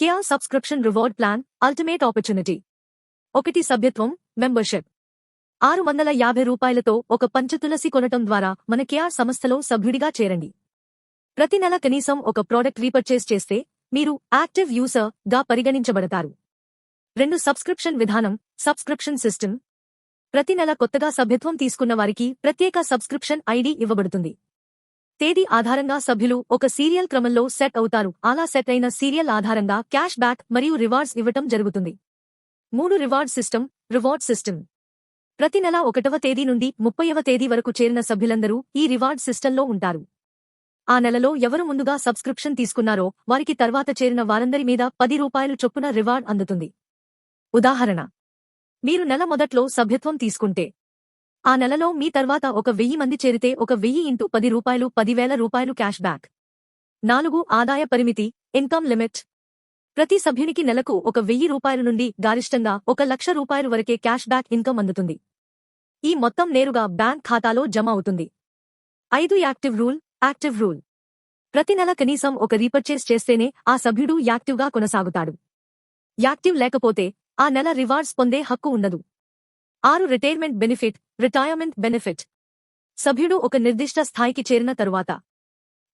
KR subscription reward plan ultimate opportunity. 1 సభ్యత్వం membership. 650 రూపాయలతో ఒక పంచతులసి కొనటం ద్వారా మన కేఆర్ సంస్థలో సభ్యుడిగా చేరండి. ప్రతి నెల కనీసం ఒక ప్రోడక్ట్ రీపర్చేస్ చేస్తే మీరు యాక్టివ్ యూజర్ గా పరిగణించబడతారు. 2 సబ్స్క్రిప్షన్ విధానం సబ్స్క్రిప్షన్ సిస్టమ్. ప్రతి నెల కొత్తగా సభ్యత్వం తీసుకున్న వారికి ప్రత్యేక సబ్స్క్రిప్షన్ ఐడి ఇవ్వబడుతుంది. తేదీ ఆధారంగా సభ్యులు ఒక సీరియల్ క్రమంలో సెట్ అవుతారు. అలా సెట్ అయిన సీరియల్ ఆధారంగా క్యాష్ బ్యాక్ మరియు రివార్డ్స్ ఇవ్వటం జరుగుతుంది. 3 రివార్డ్ సిస్టమ్. ప్రతి నెల 1వ తేదీ నుండి 30వ తేదీ వరకు చేరిన సభ్యులందరూ ఈ రివార్డ్ సిస్టంలో ఉంటారు. ఆ నెలలో ఎవరు ముందుగా సబ్స్క్రిప్షన్ తీసుకున్నారో వారికి తర్వాత చేరిన వారందరి మీద 10 రూపాయలు చొప్పున రివార్డ్ అందుతుంది. ఉదాహరణ, మీరు నెల మొదట్లో సభ్యత్వం తీసుకుంటే ఆ నెలలో మీ తర్వాత 1000 మంది చేరితే 1000 ఇంటూ 10 రూపాయలు 10,000 రూపాయలు క్యాష్ బ్యాక్. 4 ఆదాయ పరిమితి ఇన్కమ్ లిమిట్. ప్రతి సభ్యునికి నెలకు 1000 రూపాయల నుండి గరిష్టంగా 1,00,000 రూపాయలు వరకే క్యాష్ బ్యాక్ ఇన్కమ్ అందుతుంది. ఈ మొత్తం నేరుగా బ్యాంక్ ఖాతాలో జమ అవుతుంది. 5 యాక్టివ్ రూల్. ప్రతి నెల కనీసం ఒక రీపర్చేస్ చేస్తేనే ఆ సభ్యుడు యాక్టివ్గా కొనసాగుతాడు. యాక్టివ్ లేకపోతే ఆ నెల రివార్డ్స్ పొందే హక్కు ఉండదు. 6 రిటైర్మెంట్ బెనిఫిట్. సభ్యుడు ఒక నిర్దిష్ట స్థాయికి చేరిన తరువాత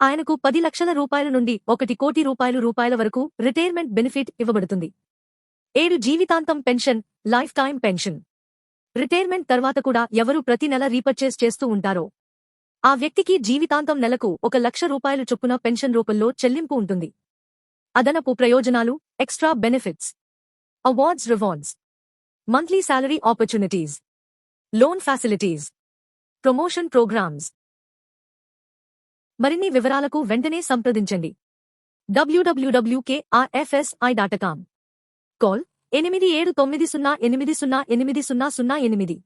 ఆయనకు 10 లక్షల రూపాయల నుండి 1 కోటి రూపాయల వరకు రిటైర్మెంట్ బెనిఫిట్ ఇవ్వబడుతుంది. 7 జీవితాంతం pension life time pension. Retirement తర్వాత కూడా ఎవరు ప్రతి నెల రీపర్చేస్ చేస్తూ ఉంటారో ఆ వ్యక్తికి జీవితాంతం నెలకు 1,00,000 రూపాయలు చొప్పున పెన్షన్ రూపంలో చెల్లింపు ఉంటుంది. అదనపు ప్రయోజనాలు extra benefits. Rewards. Monthly salary opportunities. Loan facilities. Promotion programmes. మరిన్ని వివరాలకు వెంటనే సంప్రదించండి. www.krfsi.com. కాల్ 8790808008.